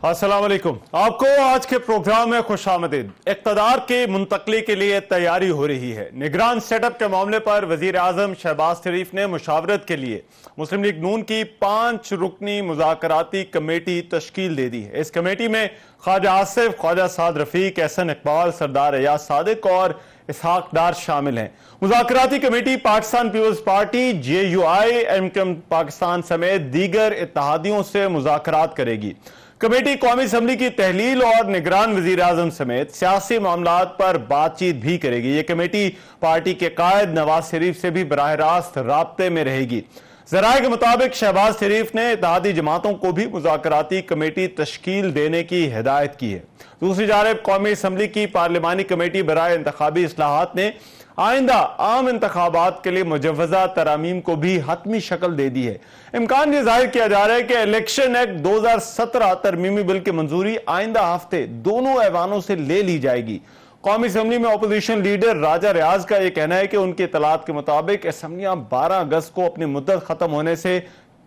अस्सलाम वालेकुम। आपको आज के प्रोग्राम में खुशामदीद। इक़्तिदार की मुंतकली के लिए तैयारी हो रही है। निगरान सेटअप के मामले पर वजीर आजम शहबाज शरीफ ने मुशावरत के लिए मुस्लिम लीग नून की 5 रुकनी मुज़ाकराती कमेटी तश्कील दे दी है। इस कमेटी में ख्वाजा आसिफ, ख्वाजा साद रफीक, एहसन इकबाल, सरदार एयाज सादिक और इसहाक डार शामिल हैं। मुज़ाकराती कमेटी पाकिस्तान पीपल्स पार्टी, JUI, एमकम पाकिस्तान समेत दीगर इत्तेहादियों से मुज़ाकरात करेगी। कमेटी कौमी असम्बली की तहलील और निगरान वजीर आजम समेत सियासी मामलात पर बातचीत भी करेगी। ये कमेटी पार्टी के कायद नवाज शरीफ से भी बराह रास्त राब्ते में रहेगी। जराए के मुताबिक शहबाज शरीफ ने इत्तेहादी जमातों को भी मुज़ाकराती कमेटी तश्कील देने की हिदायत की है। दूसरी जानिब कौमी असम्बली की पार्लिमानी कमेटी बराए इंतखाबी इस्लाहात ने आइंदा आम इंतखाबात के लिए मुजव्वजा तरामीम को भी हतमी शक्ल दे दी है। इम्कान यह जाहिर किया जा रहा है कि इलेक्शन एक्ट 2017 तरमीमी बिल की मंजूरी आइंदा हफ्ते दोनों ऐवानों से ले ली जाएगी। कौमी असम्बली में अपोजिशन लीडर राजा रियाज का यह कहना है कि उनकी इतलात के मुताबिक असम्बलियां 12 अगस्त को अपनी मुद्दत खत्म होने से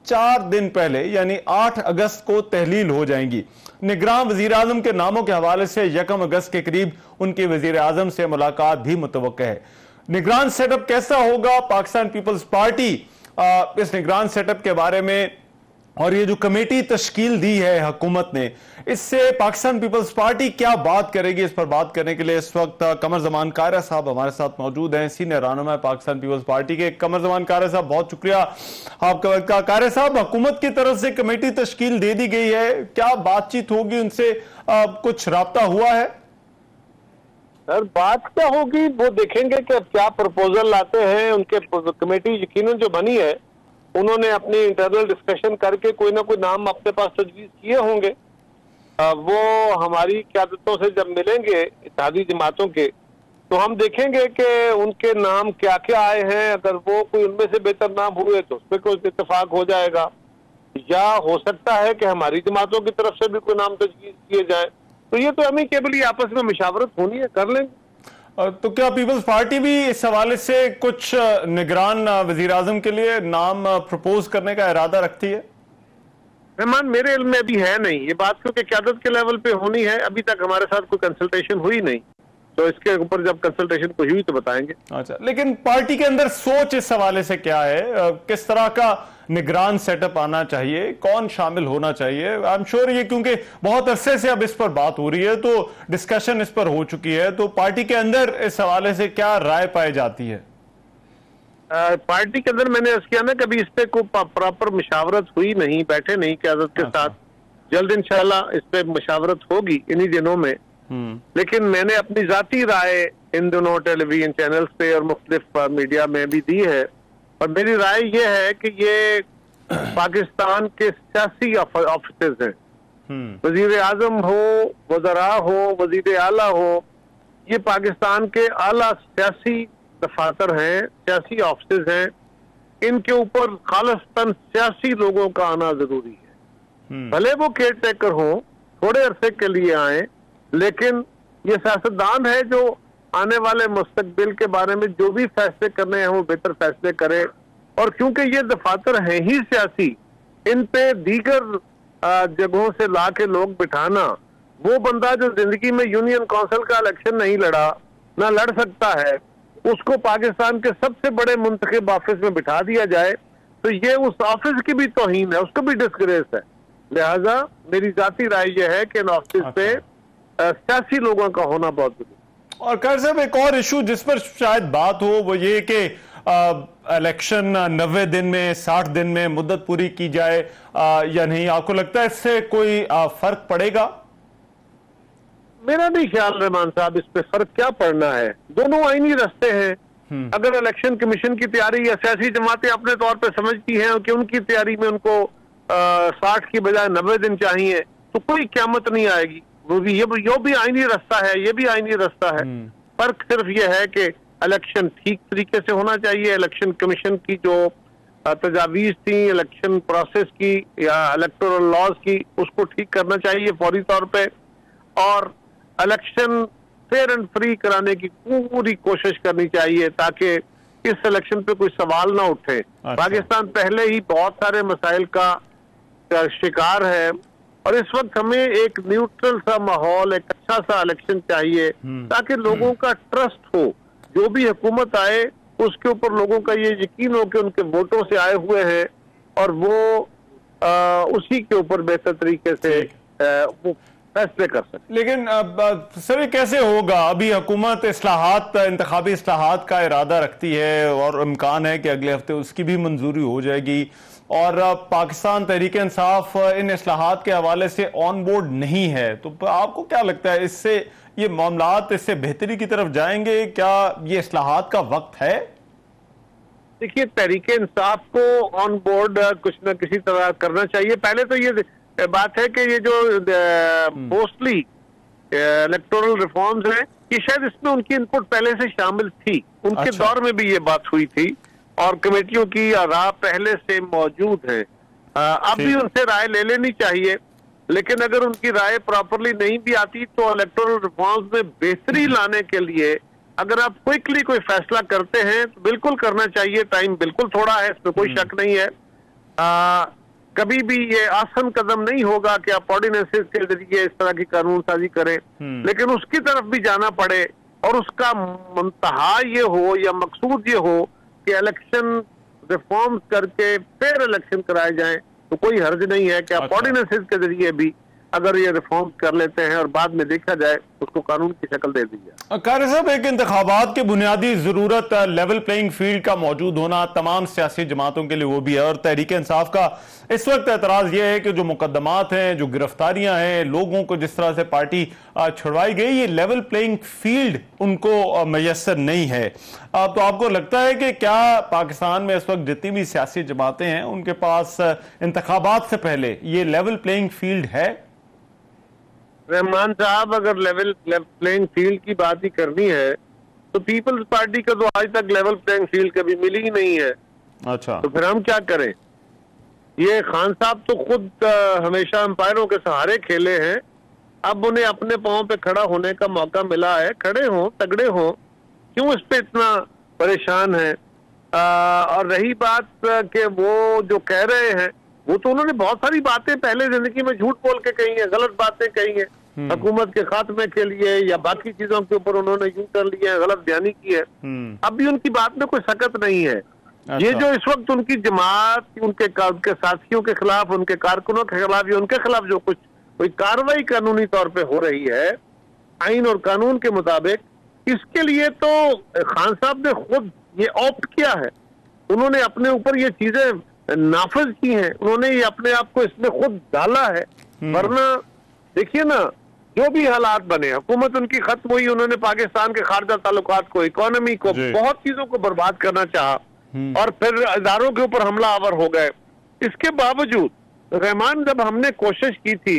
4 दिन पहले यानी 8 अगस्त को तहलील हो जाएंगी। निगरान वजीर आजम के नामों के हवाले से 1 अगस्त के करीब उनकी वजीर आजम से मुलाकात भी मुतवक्का है। निगरान सेटअप कैसा होगा? पाकिस्तान पीपल्स पार्टी इस निगरान सेटअप के बारे में और ये जो कमेटी तश्कील दी है हुकूमत ने, इससे पाकिस्तान पीपल्स पार्टी क्या बात करेगी, इस पर बात करने के लिए इस वक्त कमर जमान कायरा साहब हमारे साथ मौजूद हैं, सीनियर रहनुमा पाकिस्तान पीपल्स पार्टी के। कमर जमान कायरा साहब, बहुत शुक्रिया आपका वक्त का। कायरा साहब, हुकूमत की तरफ से कमेटी तश्कील दे दी गई है, क्या बातचीत होगी उनसे? कुछ राब्ता हुआ है? सर, बात क्या होगी वो देखेंगे कि क्या प्रपोजल लाते हैं। उनके कमेटी यकीनन जो बनी है उन्होंने अपनी इंटरनल डिस्कशन करके कोई ना कोई नाम अपने पास तजवीज किए होंगे। वो हमारी क़यादतों से जब मिलेंगे इत्तेहादी जमातों के, तो हम देखेंगे कि उनके नाम क्या क्या आए हैं। अगर वो कोई उनमें से बेहतर नाम हुए तो उस पर कोई इत्तेफाक हो जाएगा, या हो सकता है कि हमारी जमातों की तरफ से भी कोई नाम तजवीज किए जाए। तो ये तो हमें केवल आपस में मुशावरत होनी है, कर लेंगे। तो क्या पीपल्स पार्टी भी इस हवाले से कुछ निगरान वजीर आजम के लिए नाम प्रपोज करने का इरादा रखती है? रहमान, मेरे इल्म में भी है नहीं ये बात, क्योंकि क़यादत के लेवल पे होनी है। अभी तक हमारे साथ कोई कंसल्टेशन हुई नहीं, तो इसके ऊपर जब कंसल्टेशन को हुई तो बताएंगे। अच्छा, लेकिन पार्टी के अंदर सोच इस हवाले से क्या है? किस तरह का निगरान सेटअप आना चाहिए, कौन शामिल होना चाहिए? आई एम श्योर ये क्योंकि बहुत अरसे से अब इस पर बात हो रही है, तो डिस्कशन इस पर हो चुकी है, तो पार्टी के अंदर इस हवाले से क्या राय पाई जाती है? पार्टी के अंदर मैंने किया ना, कभी इस पे कोई प्रॉपर मुशावरत हुई नहीं, बैठे नहीं क़यादत के साथ। जल्द इंशाल्लाह इस पे मुशावरत होगी इन्हीं दिनों में। लेकिन मैंने अपनी जाती राय इन दोनों टेलीविजन चैनल्स पे और मुख्तलिफ मीडिया में भी दी है, और मेरी राय ये है कि ये पाकिस्तान के सियासी ऑफिसर्स हैं। वजीर आजम हो, वज़रा हो, वजीर आला हो, ये पाकिस्तान के आला सियासी दफातर हैं, सियासी ऑफिसर्स हैं। इनके ऊपर खालिस्तन सियासी लोगों का आना जरूरी है। भले वो केयर टेकर हो, थोड़े अरसे के लिए आए, लेकिन ये सियासतदान है जो आने वाले मुस्तकबिल के बारे में जो भी फैसले करने हैं वो बेहतर फैसले करे। और क्योंकि ये दफातर हैं ही सियासी, इन पे दीगर जगहों से ला के लोग बिठाना, वो बंदा जो जिंदगी में यूनियन काउंसिल का इलेक्शन नहीं लड़ा, ना लड़ सकता है, उसको पाकिस्तान के सबसे बड़े मुंतखब ऑफिस में बिठा दिया जाए, तो ये उस ऑफिस की भी तौहीन है, उसको भी डिस्ग्रेस है। लिहाजा मेरी जाती राय यह है कि इन ऑफिस पे सियासी लोगों का होना बहुत जरूरी है। और खैर साहब, एक और इशू जिस पर शायद बात हो वो ये कि इलेक्शन 90 दिन में, 60 दिन में मुद्दत पूरी की जाए या नहीं? आपको लगता है इससे कोई फर्क पड़ेगा? मेरा नहीं ख्याल रहमान साहब, इस पे फर्क क्या पड़ना है। दोनों आईनी रास्ते हैं। अगर इलेक्शन कमीशन की तैयारी या सियासी जमातें अपने तौर पे समझती हैं कि उनकी तैयारी में उनको 60 की बजाय 90 दिन चाहिए, तो कोई क़यामत नहीं आएगी। वो भी ये भी आईनी रास्ता है, ये भी आईनी रास्ता है। फर्क सिर्फ ये है कि इलेक्शन ठीक तरीके से होना चाहिए। इलेक्शन कमीशन की जो तजावीज थी इलेक्शन प्रोसेस की या इलेक्टोरल लॉज की, उसको ठीक करना चाहिए फौरी तौर पे, और इलेक्शन फेयर एंड फ्री कराने की पूरी कोशिश करनी चाहिए ताकि इस इलेक्शन पे कोई सवाल ना उठे। पाकिस्तान पहले ही बहुत सारे मसाइल का शिकार है और इस वक्त हमें एक न्यूट्रल सा माहौल, एक अच्छा सा इलेक्शन चाहिए ताकि लोगों का ट्रस्ट हो, जो भी हुकूमत आए उसके ऊपर लोगों का ये यकीन हो कि उनके वोटों से आए हुए हैं और वो उसी के ऊपर बेहतर तरीके से वो फैसले कर सकते। लेकिन सर ये कैसे होगा? अभी हुकूमत इस्लाहात, इंतखाबी इस्लाहात का इरादा रखती है और इम्कान है कि अगले हफ्ते उसकी भी मंजूरी हो जाएगी, और पाकिस्तान तहरीक इंसाफ इन इस्लाहात के हवाले से ऑन बोर्ड नहीं है, तो आपको क्या लगता है इससे ये मामलात इससे बेहतरी की तरफ जाएंगे? क्या ये इस्लाहात का वक्त है? देखिए, तहरीक इंसाफ को ऑन बोर्ड कुछ न किसी तरह करना चाहिए। पहले तो ये बात है कि ये जो मोस्टली इलेक्टोरल रिफॉर्म्स हैं, ये शायद इसमें उनकी इनपुट पहले से शामिल थी, उनके दौर में भी ये बात हुई थी और कमेटियों की राय पहले से मौजूद है। अब भी उनसे राय ले लेनी चाहिए, लेकिन अगर उनकी राय प्रॉपरली नहीं भी आती तो इलेक्टोरल रिफॉर्म्स में बेहतरी लाने के लिए अगर आप क्विकली कोई फैसला करते हैं तो बिल्कुल करना चाहिए। टाइम बिल्कुल थोड़ा है, इसमें कोई शक नहीं है। कभी भी ये आसान कदम नहीं होगा कि आप ऑर्डिनेंसेस के जरिए इस तरह की कानून साजी करें, लेकिन उसकी तरफ भी जाना पड़े और उसका मुंतहा ये हो या मकसूद ये हो कि इलेक्शन रिफॉर्म्स करके फिर इलेक्शन कराए जाएं, तो कोई हर्ज नहीं है कि आप ऑर्डिनेंसेस के जरिए भी अगर ये रिफॉर्म्स कर लेते हैं और बाद में देखा जाए उसको कानून की शक्ल दे दी जाए। कारी साहब, एक इंतखाबात की बुनियादी जरूरत लेवल प्लेइंग फील्ड का मौजूद होना तमाम सियासी जमातों के लिए वो भी है, और तहरीक इंसाफ का इस वक्त एतराज ये है कि जो मुकदमात हैं, जो गिरफ्तारियां हैं, लोगों को जिस तरह से पार्टी छुड़वाई गई, ये लेवल प्लेइंग फील्ड उनको मैसर नहीं है। तो आपको लगता है कि क्या पाकिस्तान में इस वक्त जितनी भी सियासी जमातें हैं उनके पास इंतखाबात से पहले ये लेवल प्लेइंग फील्ड है? रहमान साहब, अगर लेवल प्लेइंग फील्ड की बात ही करनी है तो पीपल्स पार्टी का तो आज तक लेवल प्लेइंग फील्ड कभी मिली ही नहीं है। अच्छा, तो फिर हम क्या करें? ये खान साहब तो खुद हमेशा अंपायरों के सहारे खेले हैं, अब उन्हें अपने पांव पे खड़ा होने का मौका मिला है। खड़े हों, तगड़े हों, क्यों इस पे इतना परेशान है? और रही बात कि वो जो कह रहे हैं, वो तो उन्होंने बहुत सारी बातें पहले जिंदगी में झूठ बोल के कही है, गलत बातें कही है, हुकूमत के खात्मे के लिए या बाकी चीजों के ऊपर उन्होंने यूं कर लिया है, गलत बयानी की है। अब भी उनकी बात में कोई सकत नहीं है। ये जो इस वक्त उनकी जमात, उनके साथियों के खिलाफ, उनके कारकुनों के खिलाफ या उनके खिलाफ जो कुछ कोई कार्रवाई कानूनी तौर पे हो रही है आइन और कानून के मुताबिक, इसके लिए तो खान साहब ने खुद ये ऑप्ट किया है, उन्होंने अपने ऊपर ये चीजें नाफिज की हैं, उन्होंने ये अपने आप को इसमें खुद डाला है। वरना देखिए ना, जो भी हालात बने, हुकूमत उनकी खत्म हुई, उन्होंने पाकिस्तान के खारजा ताल्लुकात को, इकोनॉमी को, बहुत चीजों को बर्बाद करना चाहा और फिर इदारों के ऊपर हमला आवर हो गए। इसके बावजूद रहमान, जब हमने कोशिश की थी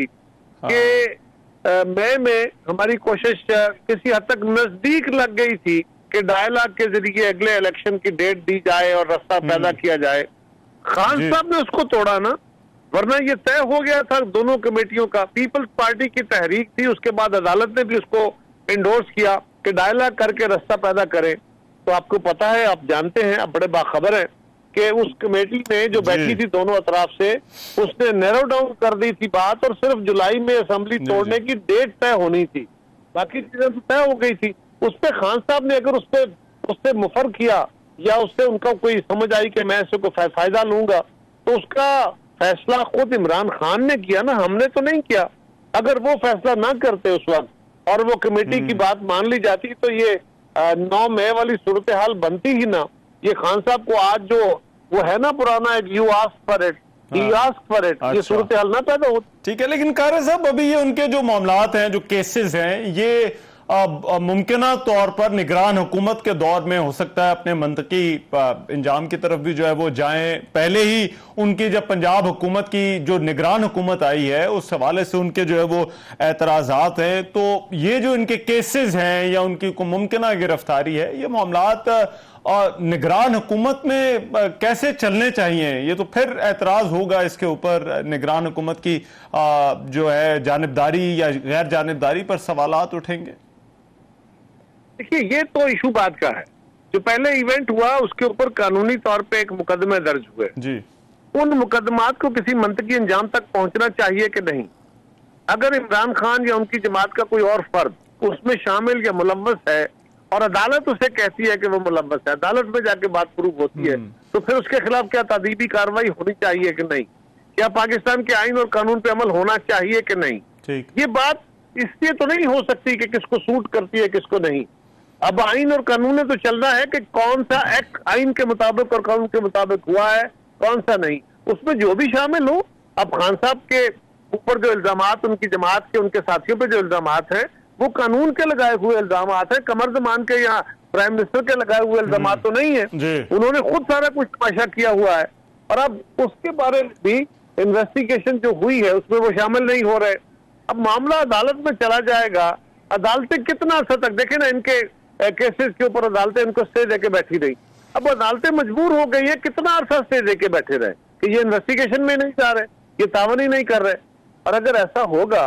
कि मई में हमारी कोशिश किसी हद तक नजदीक लग गई थी कि डायलॉग के जरिए अगले इलेक्शन की डेट दी जाए और रास्ता पैदा किया जाए, खान साहब ने उसको तोड़ा ना। वरना ये तय हो गया था दोनों कमेटियों का, पीपल्स पार्टी की तहरीक थी, उसके बाद अदालत ने भी उसको इंडोर्स किया कि डायलॉग करके रास्ता पैदा करें। तो आपको पता है, आप जानते हैं, आप बड़े बाखबर हैं कि उस कमेटी ने जो बैठी थी दोनों अतराफ से, उसने नैरो डाउन कर दी थी बात और सिर्फ जुलाई में असेंबली तोड़ने की डेट तय होनी थी, बाकी चीजें तो तय हो गई थी। उस पर खान साहब ने अगर उससे मुफर किया या उससे उनका कोई समझ आई कि मैं इससे कोई फायदा लूंगा, तो उसका फैसला खुद इमरान खान ने किया ना, हमने तो नहीं किया। अगर वो फैसला ना करते उस वक्त और वो कमेटी की बात मान ली जाती तो ये 9 मई वाली सूरत हाल बनती ही ना। ये खान साहब को आज जो वो है ना पुराना एक you ask for it, he ask for it, ये सूरत हाल ना पैदा होती। ठीक है, लेकिन कारी साहब, अभी ये उनके जो मामलात हैं, जो केसेस हैं, ये मुमकिना तौर पर निगरान हुकूमत के दौर में हो सकता है अपने मंतकी इंजाम की तरफ भी जो है वो जाएं। पहले ही उनकी जब पंजाब हुकूमत की जो निगरान हुकूमत आई है उस हवाले से उनके जो है वो एतराज़ात हैं। तो ये जो इनके केसेस हैं या उनकी मुमकिना गिरफ्तारी है, ये मामलात और निगरान हुकूमत में कैसे चलने चाहिए? ये तो फिर एतराज होगा इसके ऊपर, निगरान हुकूमत की जो है जानिबदारी या गैर जानिबदारी पर सवालात उठेंगे। देखिए, ये तो इशू बात का है। जो पहले इवेंट हुआ उसके ऊपर कानूनी तौर पे एक मुकदमे दर्ज हुए जी, उन मुकदमात को किसी मंतकी अंजाम तक पहुंचना चाहिए कि नहीं, अगर इमरान खान या उनकी जमात का कोई और फर्द उसमें शामिल या मुलव्वस है और अदालत उसे कहती है कि वो मुलव्वस है, अदालत में जाके बात प्रूव होती है, तो फिर उसके खिलाफ क्या तादीबी कार्रवाई होनी चाहिए कि नहीं? क्या पाकिस्तान के आइन और कानून पे अमल होना चाहिए कि नहीं? ये बात इसलिए तो नहीं हो सकती कि किसको सूट करती है किसको नहीं। अब आइन और कानून ने तो चलना है कि कौन सा एक्ट आइन के मुताबिक और कानून के मुताबिक हुआ है, कौन सा नहीं, उसमें जो भी शामिल हो। अब खान साहब के ऊपर जो इल्जामात, उनकी जमात के, उनके साथियों पे जो इल्जामात हैं, वो कानून के लगाए हुए इल्जामात है, कमर जमान के या प्राइम मिनिस्टर के लगाए हुए इल्जामात तो नहीं है। उन्होंने खुद सारा कुछ तमाशा किया हुआ है और अब उसके बारे में भी इन्वेस्टिगेशन जो हुई है उसमें वो शामिल नहीं हो रहे। अब मामला अदालत में चला जाएगा, अदालतें कितना अर्सा तक, देखे ना इनके केसेस के ऊपर अदालतें इनको स्टे देके बैठी रही। अब अदालतें मजबूर हो गई है, कितना अरसा स्टे देके बैठे रहे कि ये इन्वेस्टिगेशन में नहीं जा रहे, ये तावन ही नहीं कर रहे। और अगर ऐसा होगा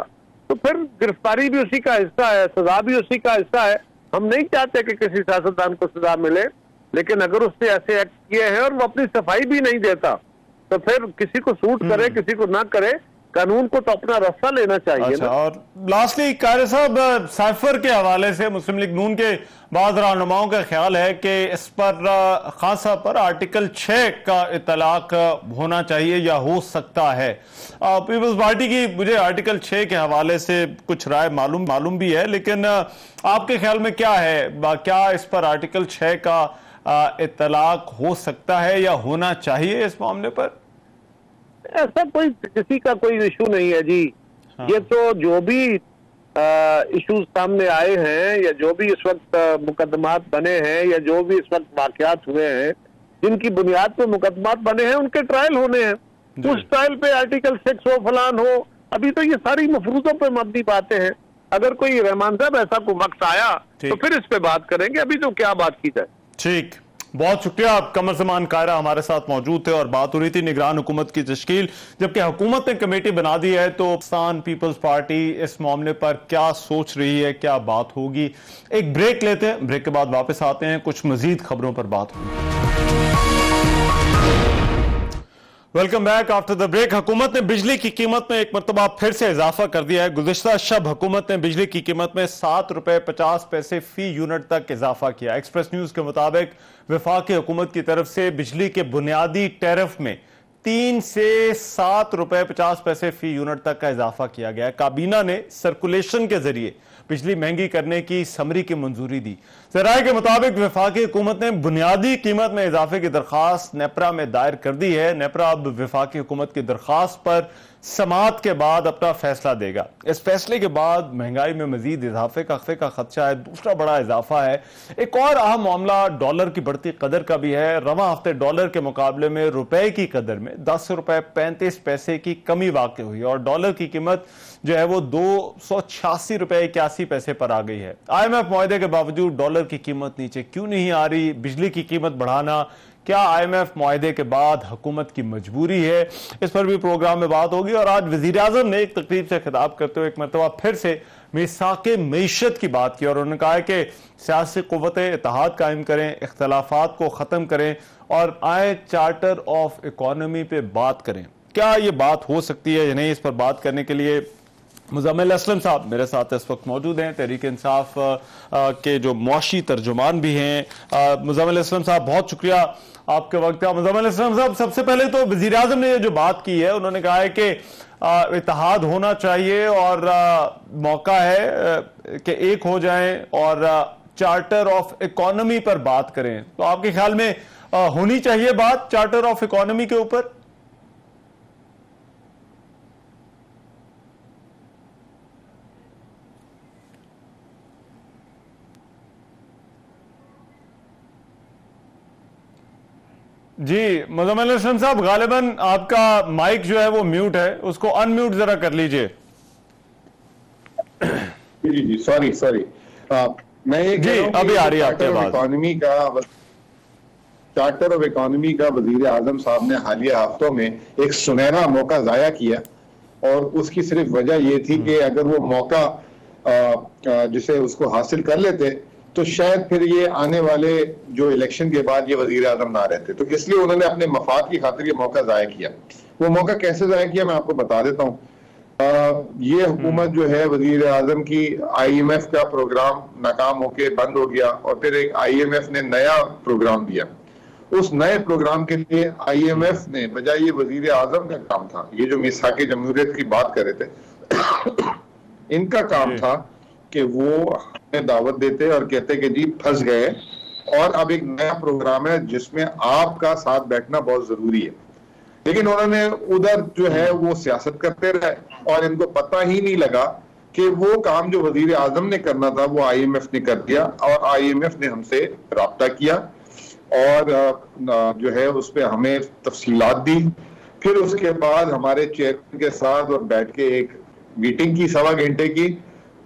तो फिर गिरफ्तारी भी उसी का हिस्सा है, सजा भी उसी का हिस्सा है। हम नहीं चाहते कि किसी सियासतदान को सजा मिले, लेकिन अगर उसने ऐसे एक्ट किए हैं और वो अपनी सफाई भी नहीं देता तो फिर किसी को सूट करे किसी को ना करे, कानून को तो अपना रास्ता लेना चाहिए। अच्छा, और लास्टली कारी साहब, साइफर के हवाले से मुस्लिम लीग नून के बाद रहनुमाओं का ख्याल है कि इस पर खान साहब पर आर्टिकल 6 का इतलाक होना चाहिए या हो सकता है। पीपल्स पार्टी की मुझे आर्टिकल 6 के हवाले से कुछ राय मालूम भी है, लेकिन आपके ख्याल में क्या है, क्या इस पर आर्टिकल 6 का इतलाक हो सकता है या होना चाहिए इस मामले पर? ऐसा कोई किसी का कोई इशू नहीं है जी। हाँ। ये तो जो भी इश्यूज सामने आए हैं या जो भी इस वक्त मुकदमात बने हैं या जो भी इस वक्त वाकयात हुए हैं जिनकी बुनियाद पर मुकदमात बने हैं उनके ट्रायल होने हैं। उस ट्रायल पे आर्टिकल 6 हो फलान हो, अभी तो ये सारी मफरूजों पे मबनी बातें हैं। अगर कोई रहमान साहब ऐसा कोई वक्त आया तो फिर इस पे बात करेंगे, अभी तो क्या बात की जाए। ठीक, बहुत शुक्रिया। आप कमर जमान कायरा हमारे साथ मौजूद थे और बात हो रही थी निगरान हुकूमत की तश्कील। जबकि हुकूमत ने कमेटी बना दी है तो पाकिस्तान पीपल्स पार्टी इस मामले पर क्या सोच रही है, क्या बात होगी। एक ब्रेक लेते हैं, ब्रेक के बाद वापस आते हैं, कुछ मजीद खबरों पर बात होगी। Welcome back after the break. हुकूमत ने बिजली की कीमत में एक मरतबा फिर से इजाफा कर दिया है। गुज़िश्ता शब हुकूमत ने बिजली की कीमत में 7 रुपए 50 पैसे फी यूनिट तक इजाफा किया। एक्सप्रेस न्यूज के मुताबिक वफाकी हुकूमत की तरफ से बिजली के बुनियादी टैरिफ में 3 से 7 रुपए 50 पैसे फी यूनिट तक का इजाफा किया गया है। काबीना ने सर्कुलेशन के जरिए बिजली महंगी करने की समरी की मंजूरी दी। ज़राए के मुताबिक वफाकी हुकूमत ने बुनियादी कीमत में इजाफे की दरखास्त नेपरा में दायर कर दी है। नेपरा अब वफाकी हुकूमत की दरखास्त पर समाअत के बाद अपना फैसला देगा। इस फैसले के बाद महंगाई में मजीद इजाफे का खदशा है। दूसरा बड़ा इजाफा है, एक और अहम मामला डॉलर की बढ़ती कदर का भी है। रवां हफ्ते डॉलर के मुकाबले में रुपए की कदर में 10 रुपए 35 पैसे की कमी वाक़ हुई और डॉलर की कीमत जो है वो 286 रुपए 81 पैसे पर आ गई है। IMF मुआहदे के बावजूद डॉलर की कीमत नीचे क्यों नहीं आ रही? बिजली की कीमत बढ़ाना क्या IMF मुआहदे के बाद हुकूमत की मजबूरी है? इस पर भी प्रोग्राम में बात होगी। और आज वजीर आजम ने एक तकरीब से खिताब करते हुए एक मरतबा फिर से मिसाक़े मईशत की बात की और उन्होंने कहा है कि सियासी क़ुव्वतें इत्तेहाद कायम करें, इख्तलाफात को ख़त्म करें और आए चार्टर ऑफ इकॉनमी पे बात करें। क्या ये बात हो सकती है या नहीं, इस पर बात करने के लिए मुज़म्मिल असलम साहब मेरे साथ इस वक्त मौजूद हैं, तहरीक इंसाफ के जो मुआशी तर्जुमान भी हैं। मुज़म्मिल असलम साहब बहुत शुक्रिया आपके वक्त का। मुज़म्मिल असलम साहब, सबसे पहले तो वज़ीर आज़म ने जो बात की है उन्होंने कहा है कि इत्तेहाद होना चाहिए और मौका है कि एक हो जाएं और चार्टर ऑफ इकॉनमी पर बात करें। तो आपके ख्याल में होनी चाहिए बात चार्टर ऑफ इकॉनमी के ऊपर? जी मुज़म्मिल असलम साहब, गालिबन आपका माइक जो है वो म्यूट है, उसको अनम्यूट जरा कर लीजिए। जी जी सॉरी मैं ये जी अभी आ रही है आपके आवाज। इकॉनमी का चार्टर ऑफ इकॉनमी का वजीर आजम साहब ने हालिया हफ्तों में एक सुनहरा मौका जाया किया और उसकी सिर्फ वजह ये थी कि अगर वो मौका जिसे उसको हासिल कर लेते तो शायद फिर ये आने वाले जो इलेक्शन के बाद ये वजीर आजम ना रहते। तो इसलिए उन्होंने अपने मफाद की खातिर ये मौका जाया किया। वो मौका कैसे जाया किया मैं आपको बता देता हूँ। ये हुकूमत जो है वजीर आजम की, IMF का प्रोग्राम नाकाम होके बंद हो गया और फिर एक IMF ने नया प्रोग्राम दिया। उस नए प्रोग्राम के लिए IMF ने, बजाय ये वजीर आजम का काम था, ये जो मिसाक जमहूरियत की बात कर रहे थे, इनका काम था कि वो हमें दावत देते और कहते कि जी फंस गए और अब एक नया प्रोग्राम है जिसमें आपका साथ बैठना बहुत जरूरी है। लेकिन उन्होंने उधर जो है वो सियासत करते रहे और इनको पता ही नहीं लगा कि वो काम जो वजीर आजम ने करना था वो IMF ने कर दिया और IMF ने हमसे राब्ता किया और जो है उस पर हमें तफसीलात दी। फिर उसके बाद हमारे चेयरमैन के साथ और बैठ के एक मीटिंग की 1.25 घंटे की,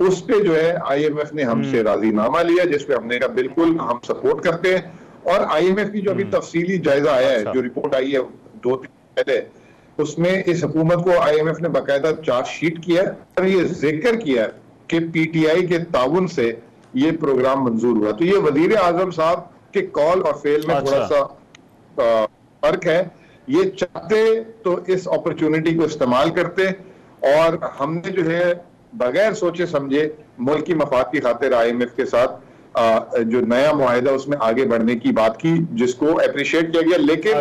उस पे जो है IMF ने हमसे राजीनामा लिया, जिसपे हमने कहा बिल्कुल हम सपोर्ट करते हैं। और IMF की जो अभी तफसीली जायजा आया है, जो रिपोर्ट आई है 2-3 पहले, उसमें इस हुकूमत को IMF ने बाकायदा चार्जशीट किया और ये जिक्र किया कि PTI के ताउन से ये प्रोग्राम मंजूर हुआ। तो ये वजीर आजम साहब के कॉल और फेल में थोड़ा सा फर्क है। ये चाहते तो इस अपॉर्चुनिटी को इस्तेमाल करते और हमने जो है बगैर सोचे समझे मुल्क की मफाद की खातिर IMF के साथ जो नया मुआहिदा उसमें आगे बढ़ने की बात की, जिसको अप्रिशिएट किया गया। लेकिन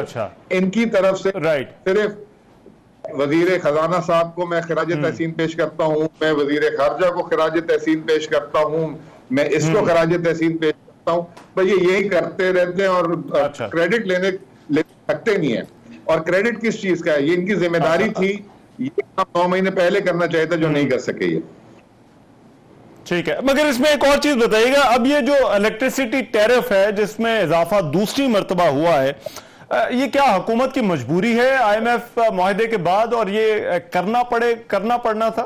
इनकी तरफ से सिर्फ वजीर खजाना साहब को मैं खिराज तहसीन पेश करता हूँ, मैं वजीर खारजा को खिराज तहसीन पेश करता हूँ, मैं इसको खिराज तहसीन पेश करता हूँ, बस ये यही करते रहते हैं और क्रेडिट ले सकते नहीं है। और क्रेडिट किस चीज का है? ये इनकी जिम्मेदारी थी, ये 9 महीने पहले करना चाहिए था, जो नहीं कर सके ये। ठीक है, मगर इसमें एक और चीज बताइएगा, अब ये जो इलेक्ट्रिसिटी टैरिफ है जिसमें इजाफा दूसरी मर्तबा हुआ है, ये क्या हुकूमत की मजबूरी है IMF मुआहदे के बाद और ये करना पड़ना था?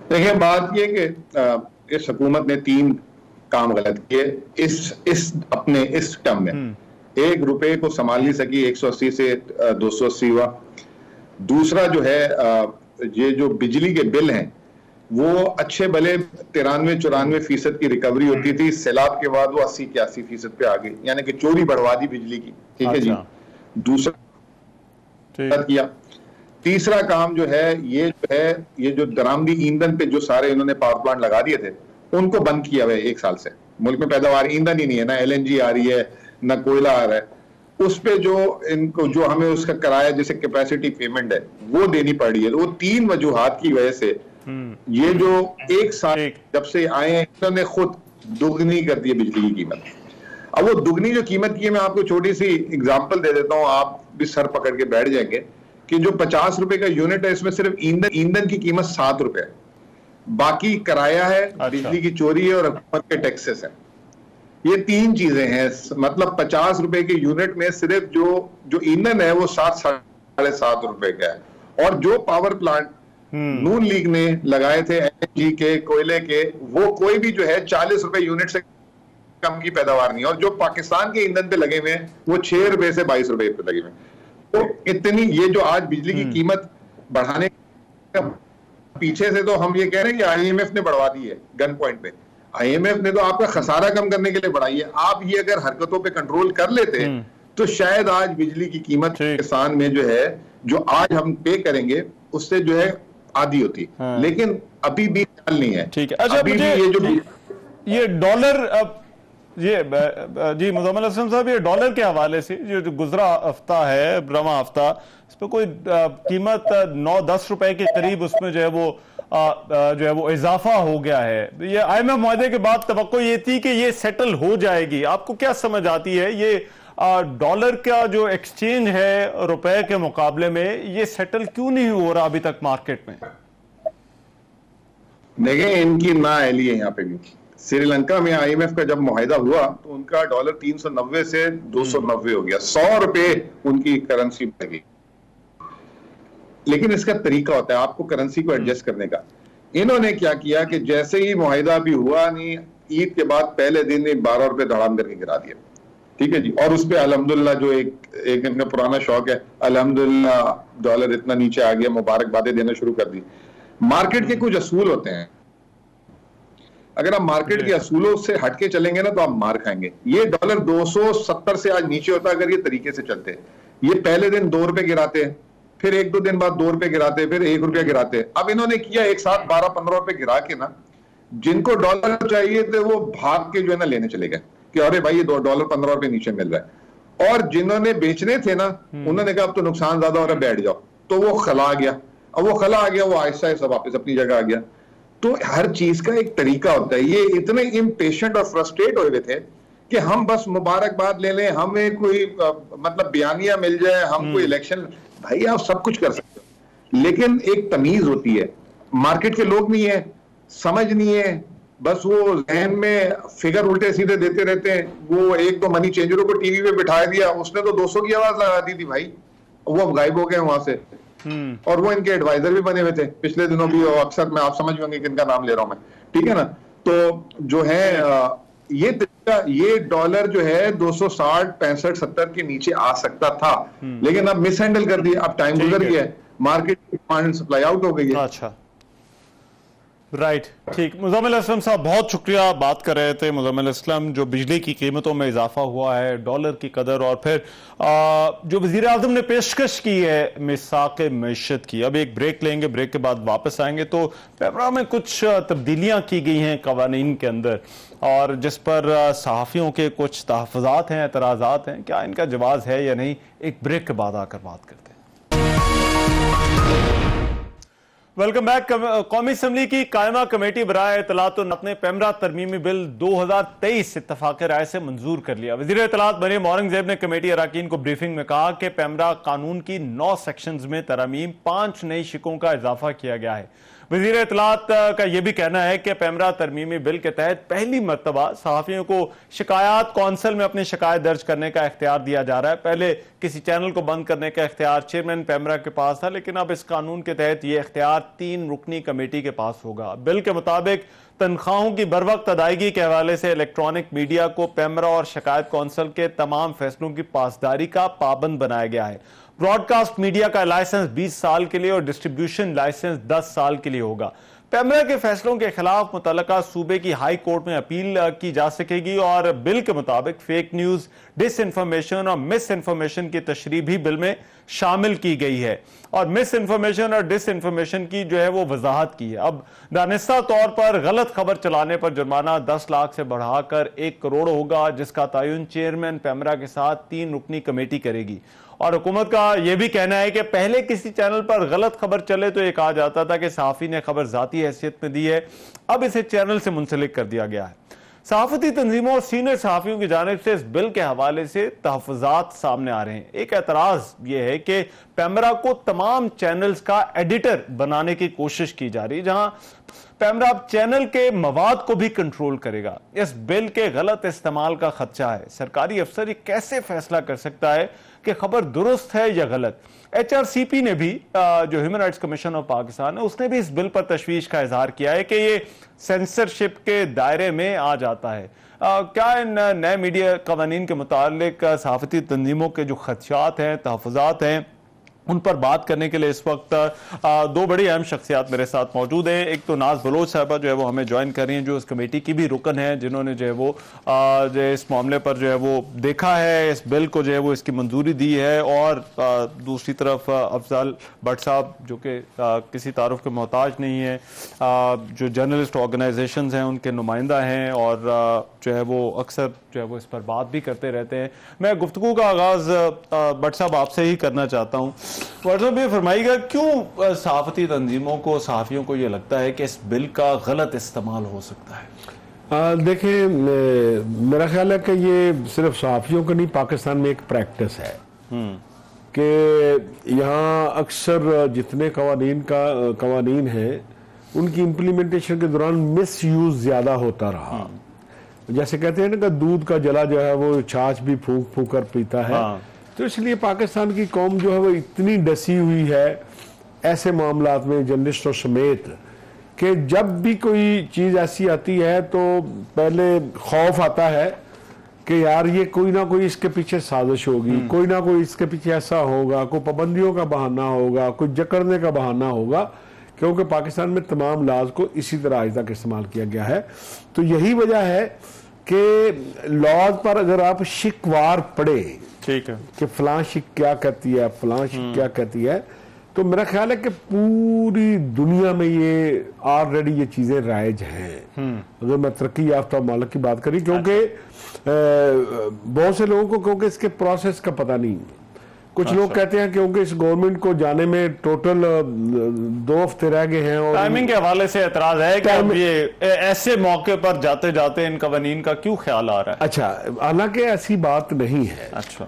देखिए, बात ये कि इस हुकूमत ने 3 काम गलत किए इस टर्म में। 1 रुपए को संभाल नहीं सकी, 180 से 280 हुआ। दूसरा जो है ये जो बिजली के बिल हैं वो अच्छे भले 93-94% की रिकवरी होती थी, सैलाब के बाद वो 80-81% पे आ गई, यानी कि चोरी बढ़वा दी बिजली की। ठीक है जी। दूसरा किया। तीसरा काम जो है ये जो दरामदी ईंधन पे जो सारे इन्होंने पावर प्लांट लगा दिए थे उनको बंद किया हुआ है 1 साल से। मुल्क में पैदावार ईंधन ही नहीं है, ना LNG आ रही है, ना कोयला आ रहा है। उस पे जो हमें उसका किराया जैसे कैपेसिटी पेमेंट है वो देनी पड़ रही है। वो 3 वजूहात की वजह से ये जो 1 साल जब से आए हैं इन्होंने खुद दुगनी कर दी है बिजली की कीमत। अब वो दुगनी जो कीमत की है, मैं आपको छोटी सी एग्जांपल दे देता हूं, आप भी सर पकड़ के बैठ जाएंगे कि जो 50 रुपए का यूनिट है इसमें सिर्फ ईंधन की कीमत 7 रुपए है, बाकी किराया है, बिजली की चोरी है और हुकूमत के टैक्सेस है। ये 3 चीजें हैं। मतलब 50 रुपए के यूनिट में सिर्फ जो ईंधन है वो 7-7.5 रुपए का है। और जो पावर प्लांट नून लीग ने लगाए थे LNG के, कोयले के, वो कोई भी जो है 40 रुपए यूनिट से कम की पैदावार नहीं है। और जो पाकिस्तान के ईंधन पे लगे हुए हैं वो 6 रुपए से 22 रुपए पे लगे हुए हैं। तो इतनी ये जो आज बिजली की कीमत बढ़ाने का पीछे से तो हम ये कह रहे हैं कि IMF ने बढ़वा दी है गन पॉइंट पे। IMF ने तो आपका खसारा कम करने के लिए बढ़ाई है। आप ये अगर हरकतों पे कंट्रोल कर लेते तो शायद आज बिजली की कीमत पाकिस्तान में जो है, जो आज हम पे करेंगे उससे जो है आधी होती। लेकिन अभी भी ख्याल नहीं है। ठीक है। अच्छा, अभी भी ये डॉलर, ये जी मुज़म्मिल हसन साहब, ये डॉलर के हवाले से जो गुजरा हफ्ता है, ब्रह्मा हफ्ता, इस पर कोई कीमत 9-10 रुपए के करीब उसमें जो है वो इजाफा हो गया है। ये IMF मुआहदे के बाद तवक्को ये थी कि ये सेटल हो जाएगी। आपको क्या समझ आती है ये डॉलर का जो एक्सचेंज है रुपए के मुकाबले में, ये सेटल क्यों नहीं हो रहा अभी तक मार्केट में? देखिए, इनकी ना अहली है यहाँ पे भी। श्रीलंका में IMF का जब मुआहिदा हुआ तो उनका डॉलर 390 से 290 हो गया, 100 रुपए उनकी करेंसी बढ़ गई। लेकिन इसका तरीका होता है आपको करेंसी को एडजस्ट करने का। इन्होंने क्या किया कि जैसे ही मुआहिदा भी हुआ नहीं, ईद के बाद पहले दिन ही 12 रुपए धड़ाम करके गिरा दिया। ठीक है जी। और उस पर अल्हम्दुलिल्लाह जो एक इनका पुराना शौक है, अल्हम्दुलिल्लाह डॉलर इतना नीचे आ गया, मुबारकबादें देना शुरू कर दी। मार्केट के कुछ असूल होते हैं, अगर आप मार्केट के असूलों से हटके चलेंगे ना तो आप मार खाएंगे। ये डॉलर 270 से आज नीचे होता अगर ये तरीके से चलते। ये पहले दिन 2 रुपए गिराते हैं, फिर 1-2 दिन बाद 2 रुपए गिराते, फिर 1 रुपया गिराते। अब इन्होंने किया एक साथ 12-15 रुपए गिरा के ना, जिनको डॉलर चाहिए थे वो भाग के जो है ना लेने चले गए कि अरे भाई ये $2 15 रुपए नीचे मिल रहा है। और जिन्होंने बेचने थे ना, उन्होंने कहा अब तो नुकसान ज्यादा हो रहा है, बैठ जाओ। तो वो खला आ गया। अब वो खला आ गया, वो आहिस्ता आहिस्ता वापस अपनी जगह आ गया। तो हर चीज का एक तरीका होता है। ये इतने इम्पेशेंट और फ्रस्ट्रेट हुए थे कि हम बस मुबारकबाद ले लें, हमें कोई मतलब बयानिया मिल जाए, हम कोई इलेक्शन। भाई आप सब कुछ कर सकते हो, लेकिन एक तमीज होती है। मार्केट के लोग नहीं है, समझ नहीं है, बस वो जहन में फिगर उल्टे सीधे देते रहते हैं। वो 1-2 मनी चेंजरों को टीवी पे बिठा दिया, उसने तो 200 की आवाज लगा दी थी भाई, वो गायब हो गए वहां से। और वो इनके एडवाइजर भी बने हुए थे पिछले दिनों भी, और अक्सर मैं आप समझ होंगे किनका नाम ले रहा हूं मैं, ठीक है ना। तो जो है ये डॉलर जो है 260, 65, 70 के नीचे आ सकता था, लेकिन अब मिस हैंडल कर दिया। अब टाइम गुजर गया है, market demand and supply out हो गई है। अच्छा, राइट, ठीक। मुज़म्मिल असलम साहब बहुत शुक्रिया, बात कर रहे थे मुज़म्मिल असलम जो बिजली की कीमतों में इजाफा हुआ है, डॉलर की कदर, और फिर जो वज़ीर आज़म ने पेशकश की है मिसाक़ मईशत की। अब एक ब्रेक लेंगे, ब्रेक के बाद वापस आएंगे। तो पेपरा में कुछ तब्दीलियाँ की गई हैं कवानीन के अंदर, और जिस पर सहाफ़ियों के कुछ तहफ़्फ़ुज़ात हैं, एतराज़ात हैं, क्या इनका जवाज़ है या नहीं, एक ब्रेक के बाद आकर बात करते हैं। Welcome back. कौमी असम्बली की कायमा कमेटी बराए इत्तलात ने पैमरा तरमीमी बिल 2023 इत्तफाक़ राय से मंजूर कर लिया। वज़ीर इत्तलात मरियम औरंगज़ेब ने कमेटी अरकान को ब्रीफिंग में कहा कि पैमरा कानून की 9 सेक्शंस में तरमीम, 5 नई शिकों का इजाफा किया गया है। वज़ीर इत्तलात का यह भी कहना है कि पैमरा तरमीमी बिल के तहत पहली मरतबा सहाफ़ियों को शिकायत कौंसल में अपनी शिकायत दर्ज करने का इख्तियार दिया जा रहा है। पहले किसी चैनल को बंद करने का इख्तियार चेयरमैन पैमरा के पास था, लेकिन अब इस कानून के तहत यह इख्तियार 3 रुकनी कमेटी के पास होगा। बिल के मुताबिक तनख्वाहों की बर वक्त अदायगी के हवाले से इलेक्ट्रॉनिक मीडिया को पैमरा और शिकायत कौंसल के तमाम फैसलों की पासदारी का पाबंद बनाया गया है। ब्रॉडकास्ट मीडिया का लाइसेंस 20 साल के लिए और डिस्ट्रीब्यूशन लाइसेंस 10 साल के लिए होगा। पैमरा के फैसलों के खिलाफ मुतल्लका सूबे की हाई कोर्ट में अपील की जा सकेगी, और बिल के मुताबिक फेक न्यूज, डिस इन्फॉर्मेशन और मिस इन्फॉर्मेशन की तशरीह भी बिल में शामिल की गई है, और मिस इन्फॉर्मेशन और डिस इन्फॉर्मेशन की जो है वो वजाहत की है। अब दानिस्ता तौर पर गलत खबर चलाने पर जुर्माना 10 लाख से बढ़ाकर 1 करोड़ होगा, जिसका तयन चेयरमैन पैमरा के साथ 3 रुकनी कमेटी करेगी। और हुकूमत का यह भी कहना है कि पहले किसी चैनल पर गलत खबर चले तो ये कहा जाता था कि सहाफ़ी ने खबर जाती हैसियत में दी है, अब इसे चैनल से मुंसलिक कर दिया गया है। सहाफ़ती तंजीमों और सीनियर सहाफ़ियों की जानिब से इस बिल के हवाले से तहफ़्फ़ुज़ात सामने आ रहे हैं। एक एतराज़ यह है कि पैमरा को तमाम चैनल्स का एडिटर बनाने की कोशिश की जा रही है, जहां पैमरा चैनल के मवाद को भी कंट्रोल करेगा। इस बिल के गलत इस्तेमाल का खदशा है। सरकारी अफसर ये कैसे फैसला कर सकता है कि खबर दुरुस्त है या गलत? HRCP ने भी, जो human rights commission of Pakistan है, उसने भी इस बिल पर तशवीश का इजहार किया है कि ये सेंसरशिप के दायरे में आ जाता है। क्या इन नए मीडिया कवानीन के मुतालिक सहाफ़ती तंजीमों के जो खदशात हैं, तहफ़्फ़ुज़ात हैं, उन पर बात करने के लिए इस वक्त 2 बड़ी अहम शख्सियात मेरे साथ मौजूद हैं। एक तो नाज बलोच साहबा जो है वो हमें ज्वाइन कर रही हैं, जो इस कमेटी की भी रुकन है, जिन्होंने जो है वो जो इस मामले पर जो है वो देखा है, इस बिल को जो है वो इसकी मंजूरी दी है। और दूसरी तरफ अफजल भट्ट साहब जो कि किसी तारुफ के मोहताज नहीं है, जो जर्नलिस्ट ऑर्गेनाइजेशंस हैं उनके नुमाइंदा हैं, और जो है वो अक्सर जो है वो इस पर बात भी करते रहते हैं। मैं गुफ्तगू का आगाज़ भट्ट साहब आपसे ही करना चाहता हूँ। मतलब ये फरमाइएगा, क्यों सहाफ़ती तंजीमों को, सहाफ़ियों को ये लगता है कि इस बिल का गलत इस्तेमाल हो सकता है? देखिए, मेरा ख्याल है कि ये सिर्फ सहाफ़ियों का नहीं, पाकिस्तान में एक प्रैक्टिस है कि यहाँ अक्सर जितने कवानीन हैं उनकी इम्प्लीमेंटेशन के दौरान मिस यूज ज्यादा होता रहा। जैसे कहते हैं ना कि दूध का जला जो है वो छाछ भी फूंक फूंक कर पीता है। तो इसलिए पाकिस्तान की कौम जो है वो इतनी डसी हुई है ऐसे मामलात में, जर्नलिस्टों समेत, कि जब भी कोई चीज ऐसी आती है तो पहले खौफ आता है कि यार ये कोई ना कोई इसके पीछे साजिश होगी, कोई ना कोई इसके पीछे ऐसा होगा, कोई पाबंदियों का बहाना होगा, कोई जकड़ने का बहाना होगा, क्योंकि पाकिस्तान में तमाम लाज को इसी तरह आज तक इस्तेमाल किया गया है। तो यही वजह है कि लॉज पर अगर आप शिकवार पढ़े, ठीक है, कि फलां शिक क्या कहती है, फलां शिक क्या कहती है, तो मेरा ख्याल है कि पूरी दुनिया में ये ऑलरेडी ये चीजें राइज हैं। अगर मैं तरक्की याफ्ता मुल्क की बात करी, क्योंकि बहुत से लोगों को क्योंकि इसके प्रोसेस का पता नहीं। कुछ लोग कहते हैं क्योंकि इस गवर्नमेंट को जाने में टोटल 2 हफ्ते रह गए हैं और टाइमिंग के हवाले से एतराज है कि अब ये ऐसे मौके पर जाते जाते इन कवानीन का क्यों ख्याल आ रहा है? अच्छा, हालांकि ऐसी बात नहीं है। अच्छा,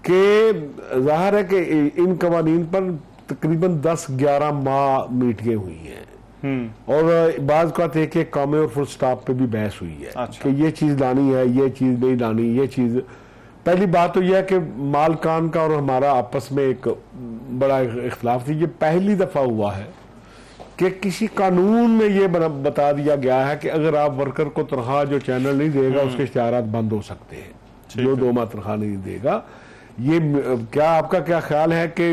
कि जाहिर है कि इन कवानीन पर तकरीबन 10-11 माह मीटिंगें हुई हैं और बाज का एक कामे और फुल स्टॉप पे भी बहस हुई है। अच्छा। कि ये चीज लानी है, ये चीज नहीं लानी, ये चीज। पहली बात तो यह है कि मालकान का और हमारा आपस में एक बड़ा इख्तलाफ थी। ये पहली दफा हुआ है कि किसी कानून में ये बता दिया गया है कि अगर आप वर्कर को तनख्वाह जो चैनल नहीं देगा उसके इश्तिहारात बंद हो सकते हैं, जो 2 माह तनख्वाह नहीं देगा। ये क्या आपका क्या ख्याल है कि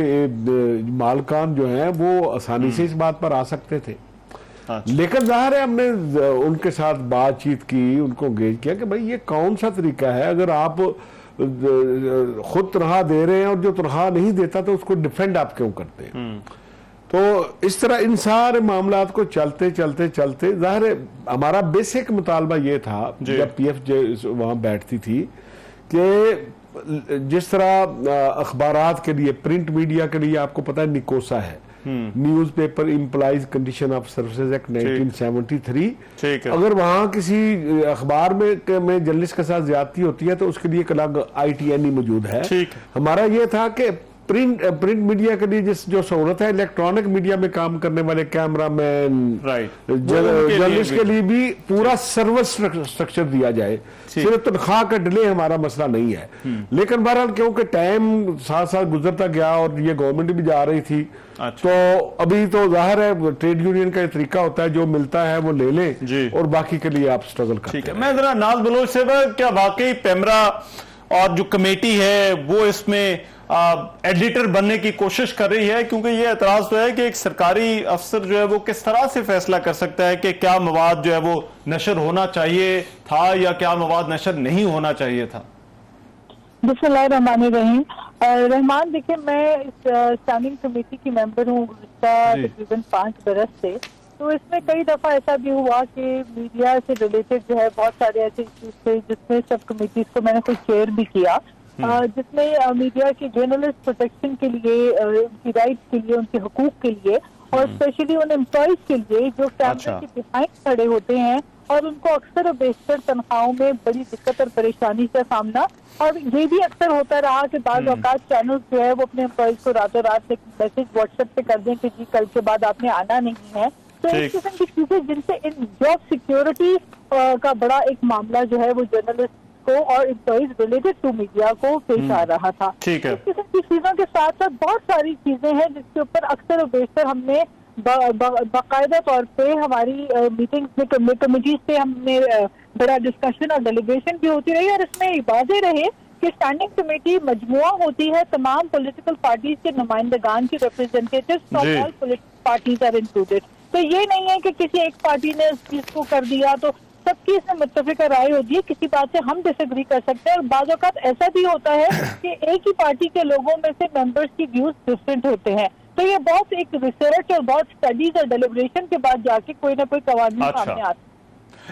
मालकान जो है वो आसानी से इस बात पर आ सकते थे? लेकिन जाहिर है हमने उनके साथ बातचीत की, उनको एंगेज किया कि भाई ये कौन सा तरीका है, अगर आप खुद तनख्वाह दे रहे हैं और जो तनख्वाह नहीं देता तो उसको डिफेंड आप क्यों करते हैं? तो इस तरह इन सारे मामलात को चलते चलते चलते जाहिर है हमारा बेसिक मुतालबा ये था जब PF वहां बैठती थी कि जिस तरह अखबारात के लिए, प्रिंट मीडिया के लिए आपको पता है निकोसा है, news paper implies condition of services act 1973। अगर वहां किसी अखबार में जर्नलिस्ट के साथ ज्यादती होती है तो उसके लिए एक अलग ITNE मौजूद है। हमारा ये था कि प्रिंट मीडिया के लिए जो सहूलत है, इलेक्ट्रॉनिक मीडिया में काम करने वाले कैमरामैन, जर्नलिस्ट के लिए भी पूरा सर्विस स्ट्रक्चर दिया जाए। सिर्फ तनख्वाह का डिले हमारा मसला नहीं है। लेकिन बहरहाल क्योंकि टाइम साथ साथ गुजरता गया और ये गवर्नमेंट भी जा रही थी, तो अभी तो जाहिर है ट्रेड यूनियन का तरीका होता है जो मिलता है वो ले लें और बाकी के लिए आप स्ट्रगल करते हैं। मैं जरा नाज बलोच से, क्या वाकई पेमरा और जो कमेटी है वो इसमें एडिटर बनने की कोशिश कर रही है? क्योंकि ये एतराज तो है कि एक सरकारी अफसर जो है वो किस तरह से फैसला कर सकता है कि क्या मवाद जो है वो नशर होना चाहिए था या क्या मवाद नशर नहीं होना चाहिए था? बिस्मिल्लाहिर्रहमानिर्रहीम। रहमान, देखिए मैं इस स्टैंडिंग कमेटी की मेंबर हूँ तकरीबन 5 बरस से। तो इसमें कई दफा ऐसा भी हुआ कि मीडिया से रिलेटेड जो है बहुत सारे ऐसे इश्यूज थे जिसमें सब कमेटीज को मैंने कुछ शेयर भी किया, जिसमें मीडिया की जर्नलिस्ट प्रोटेक्शन के लिए, उनकी राइट्स के लिए, उनके हुकूक के लिए और स्पेशली उन एम्प्लॉयज के लिए जो कैमरे के बिहाइंड खड़े होते हैं और उनको अक्सर और बेशतर तनख्वाहों में बड़ी दिक्कत और परेशानी का सामना, और ये भी अक्सर होता रहा कि बाज़ औक़ात चैनल जो है वो अपने एम्प्लॉयज को रातों रात एक मैसेज व्हाट्सएप पे कर दें कि जी कल के बाद आपने आना नहीं है। तो इस किस्म की चीजें जिनसे इन जॉब सिक्योरिटी का बड़ा एक मामला जो है वो जर्नलिस्ट को और एम्प्लॉइज रिलेटेड टू मीडिया को पेश आ रहा था। इस किस्म की चीजों के साथ साथ बहुत सारी चीजें हैं जिसके ऊपर अक्सर और बेशतर हमने बाकायदा तौर पे हमारी मीटिंग्स में, कमेटीज पे हमने बड़ा डिस्कशन और डेलीब्रेशन भी होती रही, और इसमें वाज़ेह रहे कि स्टैंडिंग कमेटी मजमुआ होती है तमाम पॉलिटिकल पार्टीज के नुमाइंदगान की, representatives from all political parties are included. तो ये नहीं है कि किसी एक पार्टी ने इस चीज को कर दिया तो सबकी इसमें मुत्तफिका राय होती है, किसी बात से हम डिसएग्री कर सकते हैं। और बाज़ औक़ात ऐसा भी होता है कि एक ही पार्टी के लोगों में से मेंबर्स की व्यूज डिफरेंट होते हैं। तो ये बहुत एक रिसर्च और बहुत स्टडीज और डेलिब्रेशन के बाद जाके कोई ना कोई कवानीन सामने आते हैं।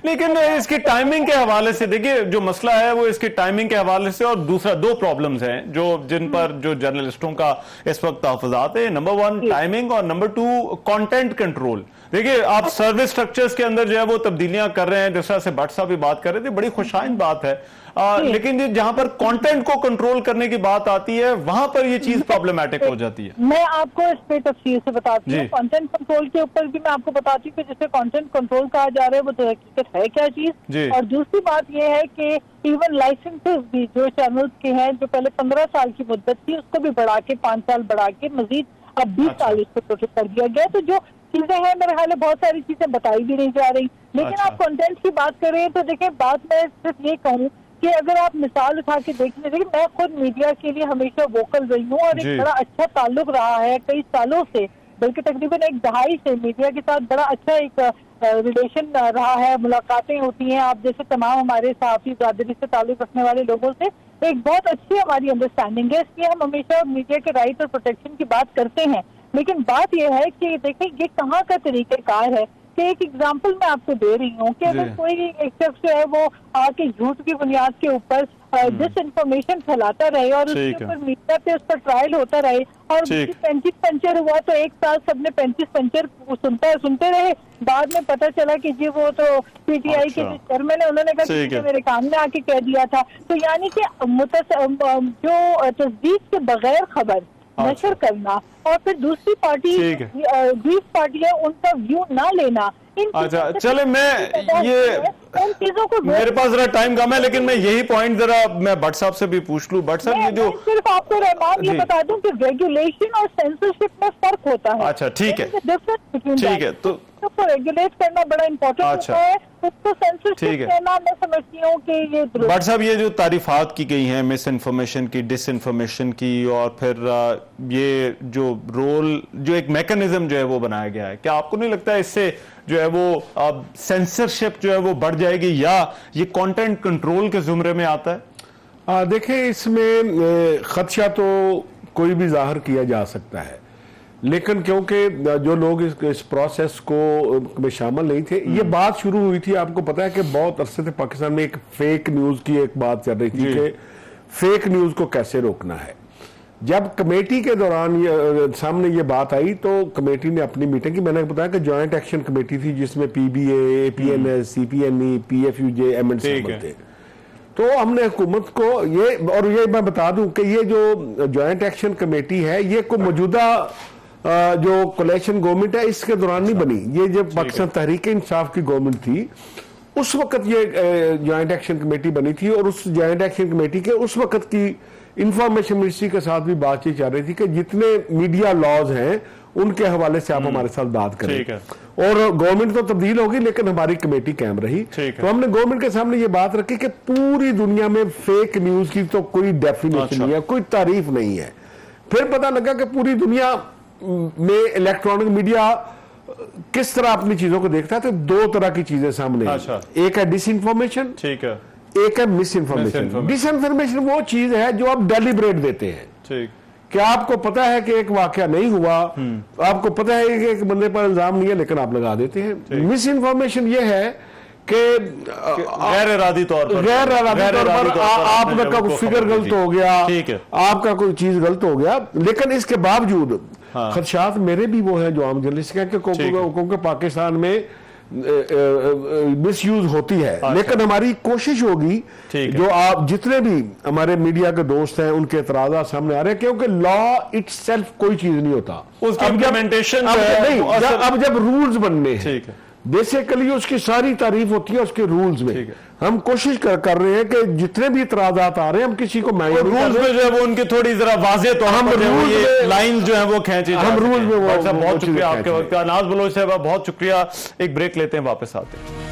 लेकिन इसकी टाइमिंग के हवाले से देखिए जो मसला है वो इसकी टाइमिंग के हवाले से, और दूसरा 2 प्रॉब्लम्स हैं जो जिन पर जो जर्नलिस्टों का इस वक्त तहफ़्फ़ुज़ात है। नंबर 1 टाइमिंग और नंबर 2 कंटेंट कंट्रोल। देखिए आप सर्विस स्ट्रक्चर्स के अंदर जो है वो तब्दीलियां कर रहे हैं, जिस तरह से भट्ट साहब भी बात कर रहे थे, बड़ी खुशाइन बात है, लेकिन जहां पर कंटेंट को कंट्रोल करने की बात आती है वहां पर ये चीज प्रॉब्लमैटिक हो जाती है। मैं आपको इस पे तफसील से बताती हूँ। कंटेंट कंट्रोल के ऊपर भी मैं आपको बताती हूँ कि जिसे कंटेंट कंट्रोल कहा जा रहा है वो तो हकीकत है क्या चीज। और दूसरी बात यह है कि इवन लाइसेंसेस भी जो चैनल्स के हैं, जो पहले 15 साल की मुद्दत थी उसको भी बढ़ा के 5 साल बढ़ा के मजीद अब 20 साल इसको कर दिया गया। तो जो चीजें हैं मेरे ख्याल बहुत सारी चीजें बताई भी नहीं जा रही। लेकिन आप कंटेंट की बात करें तो देखिए, बात मैं सिर्फ ये कहूँ कि अगर आप मिसाल उठा के देखने, देखिए मैं खुद मीडिया के लिए हमेशा वोकल रही हूँ और एक बड़ा अच्छा ताल्लुक रहा है कई सालों से, बल्कि तकरीबन 1 दहाई से मीडिया के साथ बड़ा अच्छा एक रिलेशन रहा है, मुलाकातें होती हैं आप जैसे तमाम हमारे सहाफ़ी बरादरी से ताल्लुक रखने वाले लोगों से एक बहुत अच्छी हमारी अंडरस्टैंडिंग है, इसलिए हम हमेशा मीडिया के राइट और प्रोटेक्शन की बात करते हैं। लेकिन बात यह है कि देखिए ये कहाँ का तरीक़ेकार है कि एक एग्जाम्पल मैं आपको दे रही हूँ कि अगर कोई एक शख्स जो है वो आके झूठ की बुनियाद के ऊपर डिस इन्फॉर्मेशन फैलाता रहे और उसके ऊपर मीडिया पे उस पर ट्रायल होता रहे और 35 पंचर हुआ तो एक साल सबने 35 पंचर सुनते रहे, बाद में पता चला कि जी वो तो पीटीआई के चेयरमैन है, उन्होंने कहा कि मेरे काम में आके कह दिया था। तो यानी कि जो तस्दीक के बगैर खबर नशर करना और फिर दूसरी पार्टी है उनका व्यू ना लेना। अच्छा चले, मैं ये उन चीजों को मेरे पास जरा टाइम कम है, लेकिन मैं यही पॉइंट जरा मैं भट्ट साहब से भी पूछ लूं। भट्ट साहब ये जो सिर्फ आपको रहमान ये बता दूं कि रेगुलेशन और सेंसरशिप में फर्क होता है। अच्छा ठीक है, ठीक है, तो रेगुलेट करना बड़ा इम्पोर्टेंट होता है, उसको सेंसरशिप करना मैं समझती हूँ कि ये। भट्ट साहब ये जो तारीफात की गई हैं मिस इन्फॉर्मेशन की, डिस इन्फॉर्मेशन की, और फिर ये जो रोल जो एक मैकेनिज्म जो है वो बनाया गया है, क्या आपको नहीं लगता है इससे जो है वो सेंसरशिप जो है वो बढ़ जाएगी या ये कंटेंट कंट्रोल के जुमरे में आता है? देखिए इसमें खदशा तो कोई भी जाहिर किया जा सकता है, लेकिन क्योंकि जो लोग इस प्रोसेस को में शामिल नहीं थे, ये बात शुरू हुई थी, आपको पता है कि बहुत अरसे से पाकिस्तान में एक फेक न्यूज की एक बात चल रही थी कि फेक न्यूज को कैसे रोकना है। जब कमेटी के दौरान सामने ये बात आई तो कमेटी ने अपनी मीटिंग की, मैंने बताया कि जॉइंट एक्शन कमेटी थी जिसमें पीबीए, पीएनएस, सीपीएनई, पीएफयूजे, एमएनसी थे। तो हमने हुकूमत को ये मैं बता दूं कि ये जो जॉइंट एक्शन कमेटी है ये कोई मौजूदा जो कोलेशन गवर्नमेंट है इसके दौरान नहीं बनी, ये जब पाकिस्तान तहरीक इंसाफ की गवर्नमेंट थी उस वक्त ये जॉइंट एक्शन कमेटी बनी थी, और उस जॉइंट एक्शन कमेटी के उस वक्त की इंफॉर्मेशन मिनिस्ट्री के साथ भी बातचीत चल रही थी कि जितने मीडिया लॉज हैं उनके हवाले से आप हमारे साथ बात करें। और गवर्नमेंट तो तब्दील होगी लेकिन हमारी कमेटी कायम रही। तो हमने गवर्नमेंट के सामने ये बात रखी कि पूरी दुनिया में फेक न्यूज की तो कोई डेफिनेशन नहीं है, कोई तारीफ नहीं है। फिर पता लगा कि पूरी दुनिया में इलेक्ट्रॉनिक मीडिया किस तरह अपनी चीजों को देखता है, तो दो तरह की चीजें सामने एक है डिसइंफॉर्मेशन, ठीक है, एक है मिस इन्फॉर्मेशन। डिसइंफॉर्मेशन वो चीज है जो आप डेलिब्रेट देते हैं, ठीक, कि आपको पता है कि एक वाकया नहीं हुआ, आपको पता है कि एक बंदे पर इल्जाम नहीं है लेकिन आप लगा देते हैं। मिस इन्फॉर्मेशन ये है कि गैर इरादी तौर पर आपका कोई फिगर गलत हो गया, आपका कोई चीज गलत हो गया, लेकिन इसके बावजूद खदशात मेरे भी वो हैं जो आम जर्नलिस्ट के क्योंकि पाकिस्तान में मिसयूज होती है। लेकिन हमारी कोशिश होगी जो आप जितने भी हमारे मीडिया के दोस्त हैं उनके एतराज़ात सामने आ रहे हैं, क्योंकि लॉ इटसेल्फ कोई चीज नहीं होता, उसकी इम्प्लीमेंटेशन अब जब रूल्स बनने हैं बेसिकली उसकी सारी तारीफ होती है उसके रूल्स में। हम कोशिश कर रहे हैं कि जितने भी इतराज़ात आ रहे हैं हम किसी को रूल्स में जो है वो उनकी थोड़ी जरा वाज़ेह तो हम लाइन जो है वो खींचे, हम रूल में वो। बहुत शुक्रिया आपके वक्त का नाज बलोच साहब, बहुत शुक्रिया। एक ब्रेक लेते हैं, वापस आते हैं।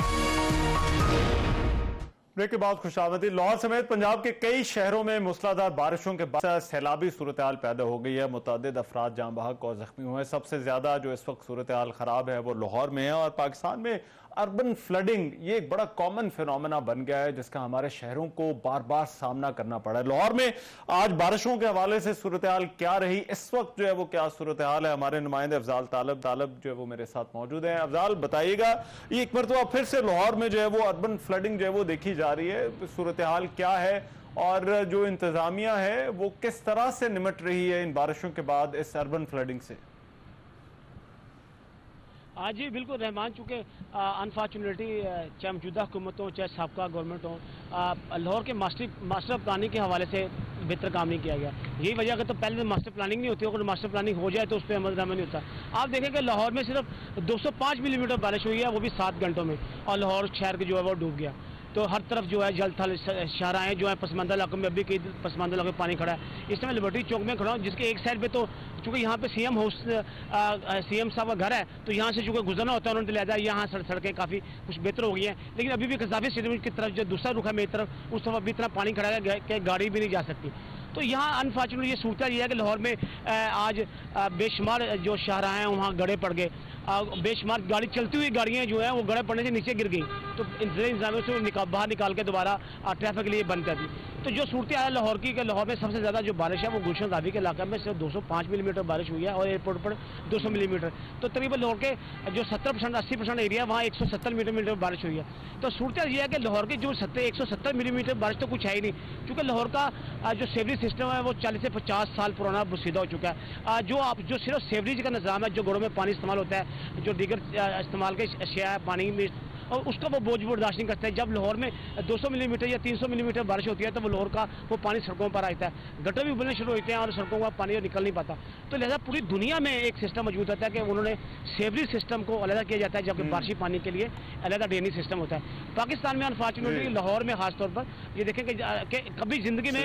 ब्रेक के बाद खुशामदीद। लाहौर समेत पंजाब के कई शहरों में मूसलाधार बारिशों के बाद सैलाबी सूरत हाल पैदा हो गई है। मुतअद्दिद अफराद जाँ बहक और जख्मी हुए। सबसे ज्यादा जो इस वक्त सूरत हाल खराब है वो लाहौर में है, और पाकिस्तान में अर्बन फ्लडिंग ये एक बड़ा कॉमन फिनोमेना बन गया है जिसका हमारे शहरों को बार बार सामना करना पड़ा है। लाहौर में आज बारिशों के हवाले से सूरत हाल क्या रही, इस वक्त जो है वो क्या सूरत हाल है, हमारे नुमाइंदे अफजाल तालब जो है वो मेरे साथ मौजूद हैं। अफजाल बताइएगा, ये एक मरतबा फिर से लाहौर में जो है वो अर्बन फ्लडिंग जो है वो देखी जा रही है, सूरत हाल क्या है और जो इंतजामिया है वो किस तरह से निमट रही है इन बारिशों के बाद इस अर्बन फ्लडिंग से? हाँ जी बिल्कुल रहमान, चूँकि अनफॉर्चुनेटली चाहे मौजूदा हुकूमत हो चाहे साबका गवर्नमेंट हो, लाहौर के मास्टर प्लानिंग के हवाले से बेहतर काम नहीं किया गया। यही वजह अगर तो पहले मास्टर प्लानिंग नहीं होती, अगर मास्टर प्लानिंग हो जाए तो उस पर अमल नहीं होता। आप देखें कि लाहौर में सिर्फ 205 मिलीमीटर बारिश हुई है, वो भी 7 घंटों में, और लाहौर शहर के जो है वो डूब गया। तो हर तरफ जो है जल थल शहराएँ जो है पसमानदा इलाकों में, अभी कई पसमानदा इलाकों में पानी खड़ा है। इस समय लिबर्टी चौक में खड़ा हूँ, जिसके एक साइड पे तो चूँकि यहाँ पे सीएम हाउस सीएम साहब का घर है, तो यहाँ से चूँकि गुजरना होता है उन्होंने लिहाजा यहाँ सड़कें काफ़ी कुछ बेहतर हो गई हैं। लेकिन अभी भी कज़ाफ़ी स्टेडियम की तरफ जो दूसरा रुख है मेरी तरफ, उस तरफ अभी इतना पानी खड़ा है कि गाड़ी भी नहीं जा सकती। तो यहाँ अनफॉर्चुनेटली ये सूरत ये है कि लाहौर में आज बेशुमार जो शाहराह हैं वहाँ गड़े पड़ गए। बेशुमार गाड़ी चलती हुई गाड़ियाँ जो हैं वो गड़े पड़ने से नीचे गिर गई, तो इंतजामियों से बाहर निकाल के दोबारा ट्रैफिक के लिए बंद कर दी। तो जो सूरत है लाहौर की, कि लाहौर में सबसे ज़्यादा जो बारिश है वो गुलशन गावी के इलाके में सिर्फ 205 मिलीमीटर बारिश हुई है और एयरपोर्ट पर 200 मिलीमीटर। तो तकरीबन लाहौर के जो 70% 80% एरिया वहाँ 170 मिलीमीटर बारिश हुई है। तो सूरत ये है कि लाहौर की जो 170 मिलीमीटर बारिश तो कुछ है ही नहीं, क्योंकि लाहौर का जो सेवरेज सिस्टम है वो 40 से 50 साल पुराना बुसीदा हो चुका है। जो सिर्फ सेवरेज का निज़ाम है, जो घरों में पानी इस्तेमाल होता है, जो दीगर इस्तेमाल के अशिया है पानी में, और उसका वो बोझ बर्दाश्त नहीं करता है। जब लाहौर में 200 मिलीमीटर या 300 मिलीमीटर बारिश होती है तो वो लाहौर का वो पानी सड़कों पर आता है, गटर भी उबलने शुरू होते हैं और सड़कों का पानी निकल नहीं पाता। तो लिहाजा पूरी दुनिया में एक सिस्टम मौजूद होता है कि उन्होंने सेवरेज सिस्टम को अलग किया जाता है, जबकि बारिशी पानी के लिए अलग ड्रेनेज सिस्टम होता है। पाकिस्तान में अनफॉर्चुनेटली लाहौर में खासतौर पर ये देखें कि कभी जिंदगी में